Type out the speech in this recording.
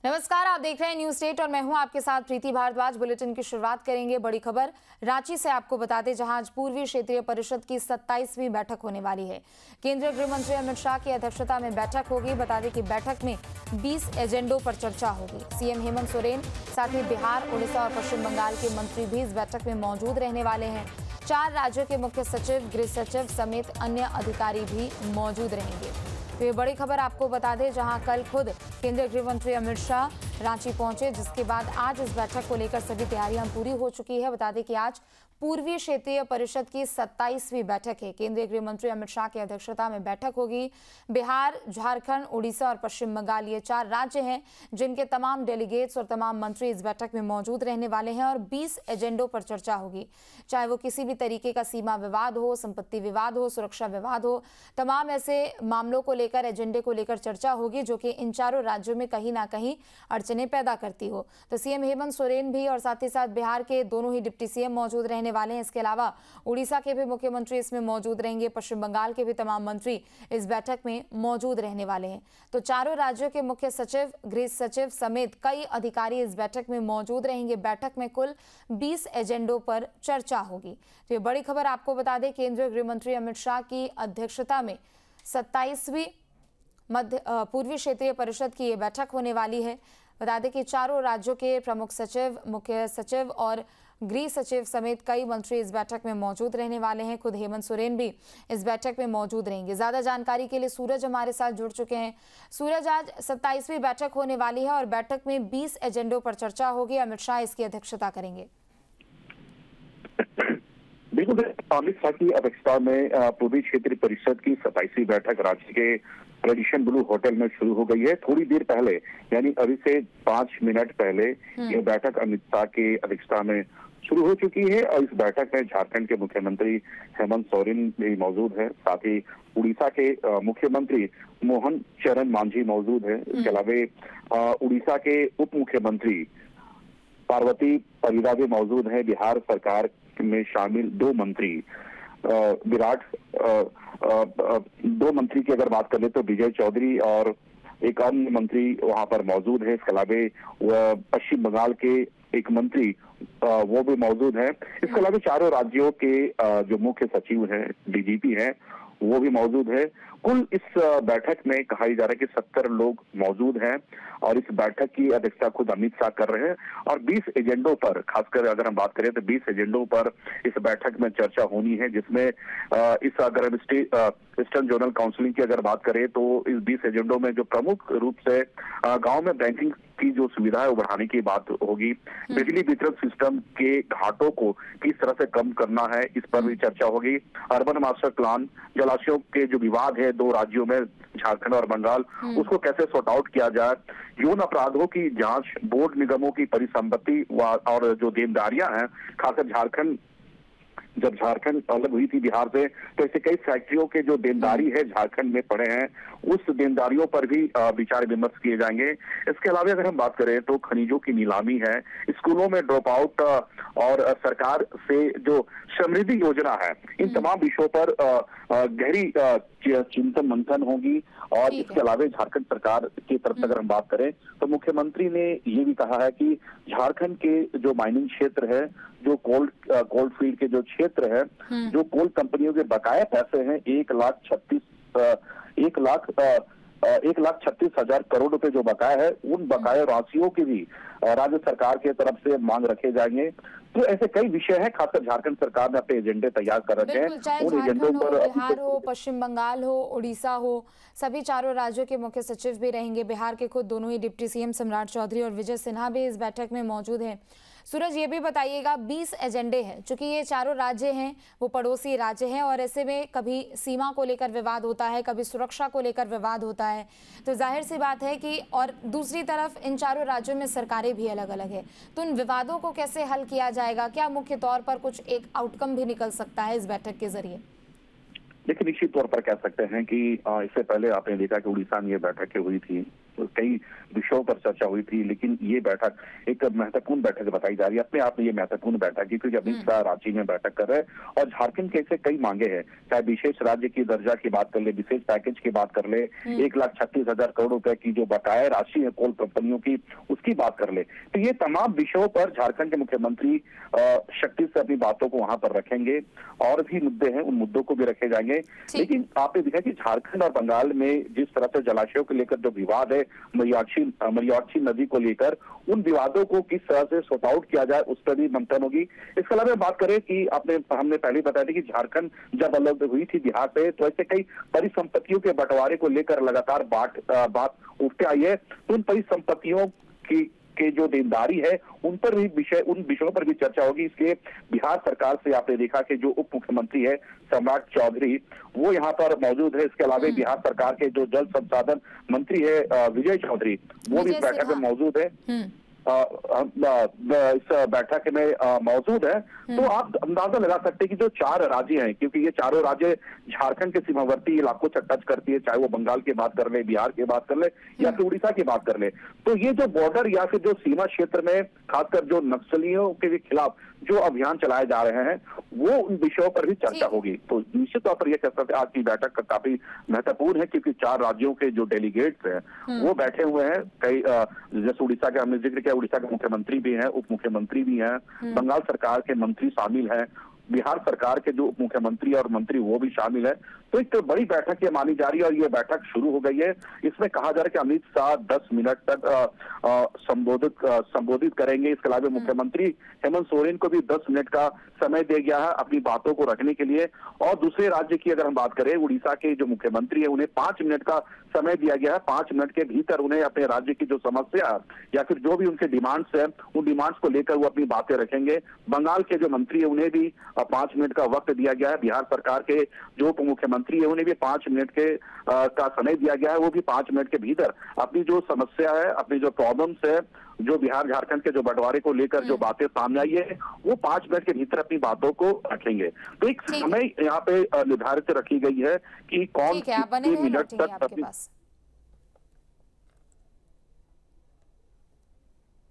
नमस्कार, आप देख रहे हैं न्यूज स्टेट और मैं हूं आपके साथ प्रीति भारद्वाज। बुलेटिन की शुरुआत करेंगे बड़ी खबर रांची से। आपको बता दें, जहां आज पूर्वी क्षेत्रीय परिषद की 27वीं बैठक होने वाली है। केंद्रीय गृह मंत्री अमित शाह की अध्यक्षता में बैठक होगी। बता दें कि बैठक में 20 एजेंडों पर चर्चा होगी। सीएम हेमंत सोरेन, साथ ही बिहार, उड़ीसा और पश्चिम बंगाल के मंत्री भी इस बैठक में मौजूद रहने वाले हैं। 4 राज्यों के मुख्य सचिव, गृह सचिव समेत अन्य अधिकारी भी मौजूद रहेंगे। तो ये बड़ी खबर आपको बता दें, जहां कल खुद केंद्रीय गृह मंत्री अमित शाह रांची पहुंचे, जिसके बाद आज इस बैठक को लेकर सभी तैयारियां पूरी हो चुकी है। बता दें कि आज पूर्वी क्षेत्रीय परिषद की 27वीं बैठक है। केंद्रीय गृह मंत्री अमित शाह की अध्यक्षता में बैठक होगी। बिहार, झारखंड, उड़ीसा और पश्चिम बंगाल ये 4 राज्य हैं जिनके तमाम डेलीगेट्स और तमाम मंत्री इस बैठक में मौजूद रहने वाले हैं और 20 एजेंडों पर चर्चा होगी। चाहे वो किसी भी तरीके का सीमा विवाद हो, संपत्ति विवाद हो, सुरक्षा विवाद हो, तमाम ऐसे मामलों को लेकर, एजेंडे को लेकर चर्चा होगी जो कि इन चारों राज्यों में कहीं ना कहीं अड़चने पैदा करती हो। तो सीएम हेमंत सोरेन भी और साथ ही साथ बिहार के दोनों ही डिप्टी सीएम मौजूद रहने वाले हैं। इसके अलावा उड़ीसा के भी मुख्यमंत्री इसमें मौजूद रहेंगे। पश्चिम बंगाल के भी तमाम मंत्री इस बैठक में मौजूद रहने वाले हैं। तो चारों राज्यों के मुख्य सचिव, गृह सचिव समेत कई अधिकारी इस बैठक में मौजूद रहेंगे। बैठक में कुल 20 एजेंडों पर चर्चा होगी। तो ये बड़ी खबर आपको बता दें, केंद्रीय गृह मंत्री अमित शाह की अध्यक्षता में 27वीं पूर्वी क्षेत्रीय परिषद की ये बैठक होने वाली है। बता दें कि चारों राज्यों के प्रमुख सचिव, मुख्य सचिव और गृह सचिव समेत कई मंत्री इस बैठक में मौजूद रहने वाले हैं। खुद हेमंत सोरेन भी इस बैठक में मौजूद रहेंगे। ज्यादा जानकारी के लिए सूरज हमारे साथ जुड़ चुके हैं। सूरज, आज 27वीं बैठक होने वाली है और बैठक में 20 एजेंडों पर चर्चा होगी। अमित शाह इसकी अध्यक्षता करेंगे। बिल्कुल, अमित शाह की अध्यक्षता में पूर्वी क्षेत्रीय परिषद की 27वीं बैठक रांची के ट्रेडिशन ब्लू होटल में शुरू हो गई है। थोड़ी देर पहले, यानी अभी से 5 मिनट पहले ये बैठक अमित शाह की अध्यक्षता में शुरू हो चुकी है और इस बैठक में झारखंड के मुख्यमंत्री हेमंत सोरेन भी मौजूद है। साथ ही उड़ीसा के मुख्यमंत्री मोहन चरण मांझी मौजूद है। इसके अलावा उड़ीसा के उप मुख्यमंत्री पार्वती परिदा भी मौजूद है। बिहार सरकार में शामिल 2 मंत्री दो मंत्री की अगर बात कर ले तो विजय चौधरी और एक अन्य मंत्री वहां पर मौजूद है। इसके अलावा पश्चिम बंगाल के एक मंत्री वो भी मौजूद है। इसके अलावा चारों राज्यों के जो मुख्य सचिव हैं, डीजीपी हैं, वो भी मौजूद है। कुल इस बैठक में कहा जा रहा है कि 70 लोग मौजूद हैं और इस बैठक की अध्यक्षता खुद अमित शाह कर रहे हैं और 20 एजेंडों पर, खासकर अगर हम बात करें तो 20 एजेंडों पर इस बैठक में चर्चा होनी है, जिसमें इस अगर हम ईस्टर्न जोनल काउंसिलिंग की अगर बात करें तो इस 20 एजेंडों में जो प्रमुख रूप से गांव में बैंकिंग की जो सुविधा है वो बढ़ाने की बात होगी। बिजली वितरण सिस्टम के घाटों को किस तरह से कम करना है, इस पर भी चर्चा होगी। अर्बन मास्टर प्लान, जलाशयों के जो विवाद है 2 राज्यों में, झारखंड और बंगाल, उसको कैसे सॉर्ट आउट किया जाए। यौन अपराधों की जांच, बोर्ड निगमों की परिसंपत्ति और जो देनदारियां हैं, खासकर झारखंड, जब झारखंड अलग हुई थी बिहार से तो ऐसे कई फैक्ट्रियों के जो देनदारी है झारखंड में पड़े हैं, उस देनदारियों पर भी विचार विमर्श किए जाएंगे। इसके अलावा अगर हम बात करें तो खनिजों की नीलामी है, स्कूलों में ड्रॉप आउट और सरकार से जो समृद्धि योजना है, इन तमाम विषयों पर गहरी चिंतन मंथन होगी। और इसके अलावा झारखंड सरकार की तरफ से अगर हम बात करें तो मुख्यमंत्री ने ये भी कहा है कि झारखंड के जो माइनिंग क्षेत्र है, जो कोल्ड फील्ड के जो क्षेत्र है, जो कोल कंपनियों के बकाया पैसे हैं 1,36,000 करोड़ रुपए जो बकाया है, उन बकाया राशियों की भी राज्य सरकार के तरफ से मांग रखे जाएंगे। तो ऐसे कई विषय हैं, खासकर झारखंड सरकार ने अपने एजेंडे तैयार कर रखे हैं। चाहे उन एजेंडों पर बिहार हो, पश्चिम बंगाल हो, उड़ीसा हो, सभी चारों राज्यों के मुख्य सचिव भी रहेंगे। बिहार के खुद दोनों ही डिप्टी सीएम सम्राट चौधरी और विजय सिन्हा भी इस बैठक में मौजूद हैं। सूरज, ये भी बताइएगा, 20 एजेंडे हैं, चूंकि ये चारों राज्य हैं, वो पड़ोसी राज्य हैं और ऐसे में कभी सीमा को लेकर विवाद होता है, कभी सुरक्षा को लेकर विवाद होता है, तो जाहिर सी बात है कि, और दूसरी तरफ इन चारों राज्यों में सरकारें भी अलग अलग है, तो इन विवादों को कैसे हल किया जाएगा? क्या मुख्य तौर पर कुछ एक आउटकम भी निकल सकता है इस बैठक के जरिए? देखिए, निश्चित तौर पर कह सकते हैं कि इससे पहले आपने देखा कि उड़ीसा में ये बैठकें हुई थी कई विषयों पर चर्चा हुई थी, लेकिन ये बैठक एक महत्वपूर्ण बैठक बताई जा रही है। अपने आप में ये महत्वपूर्ण बैठक है क्योंकि अमित शाह रांची में बैठक कर रहे हैं और झारखंड के ऐसे कई मांगे हैं, चाहे विशेष राज्य की दर्जा की बात कर ले, विशेष पैकेज की बात कर ले, 1,36,000 करोड़ रुपए की जो बकाया राशि है कोल कंपनियों की, उसकी बात कर ले। तो ये तमाम विषयों पर झारखंड के मुख्यमंत्री शक्ति से अपनी बातों को वहां पर रखेंगे। और भी मुद्दे हैं, उन मुद्दों को भी रखे जाएंगे। लेकिन आपने देखा कि झारखंड और बंगाल में जिस तरह से जलाशयों को लेकर जो विवाद है, मरियाची नदी को लेकर, उन विवादों को किस तरह से सॉर्ट आउट किया जाए उस पर भी मंथन होगी। इसके अलावा बात करें कि हमने पहले बताया था कि झारखंड जब अलग हुई थी बिहार से, तो ऐसे कई परिसंपत्तियों के बंटवारे को लेकर लगातार बात उठते आई है। तो उन परिसंपत्तियों के जो देनदारी है उन विषयों पर भी चर्चा होगी। इसलिए बिहार सरकार से आपने देखा कि जो उप मुख्यमंत्री है सम्राट चौधरी, वो यहाँ पर मौजूद है। इसके अलावा बिहार सरकार के जो जल संसाधन मंत्री है विजय चौधरी, वो भी इस बैठक में मौजूद है। इस बैठक में मौजूद है। तो आप अंदाजा लगा सकते हैं कि जो 4 राज्य हैं, क्योंकि ये चारों राज्य झारखंड के सीमावर्ती इलाकों से टच करती है, चाहे वो बंगाल की बात कर ले, बिहार की बात कर ले या फिर उड़ीसा की बात कर ले, तो ये जो बॉर्डर या फिर जो सीमा क्षेत्र में खासकर जो नक्सलियों के खिलाफ जो अभियान चलाए जा रहे हैं, वो उन विषयों पर भी चर्चा होगी। तो निश्चित तौर पर यह कह सकते हैं आज की बैठक का काफी महत्वपूर्ण है, क्योंकि 4 राज्यों के जो डेलीगेट्स हैं वो बैठे हुए हैं। कई जैसे उड़ीसा का हमने जिक्र किया, उड़ीसा के मुख्यमंत्री भी हैं, उप मुख्यमंत्री भी हैं, बंगाल सरकार के मंत्री शामिल हैं, बिहार सरकार के जो उप मुख्यमंत्री और मंत्री वो भी शामिल है। तो एक तो बड़ी बैठक ये मानी जा रही है और ये बैठक शुरू हो गई है। इसमें कहा जा रहा है कि अमित शाह 10 मिनट तक संबोधित करेंगे। इसके अलावा मुख्यमंत्री हेमंत सोरेन को भी 10 मिनट का समय दिया गया है अपनी बातों को रखने के लिए। और दूसरे राज्य की अगर हम बात करें, उड़ीसा के जो मुख्यमंत्री है, उन्हें 5 मिनट का समय दिया गया है। 5 मिनट के भीतर उन्हें अपने राज्य की जो समस्या या फिर जो भी उनके डिमांड्स है, उन डिमांड्स को लेकर वो अपनी बातें रखेंगे। बंगाल के जो मंत्री है उन्हें भी 5 मिनट का वक्त दिया गया है। बिहार सरकार के जो उप मुख्यमंत्री है उन्हें भी 5 मिनट का समय दिया गया है। वो भी 5 मिनट के भीतर अपनी जो समस्या है, अपनी जो प्रॉब्लम्स है, जो बिहार झारखंड के जो बंटवारे को लेकर जो बातें सामने आई है, वो 5 मिनट के भीतर अपनी बातों को रखेंगे। तो एक समय यहाँ पे निर्धारित रखी गई है कि कौन कितने मिनट तक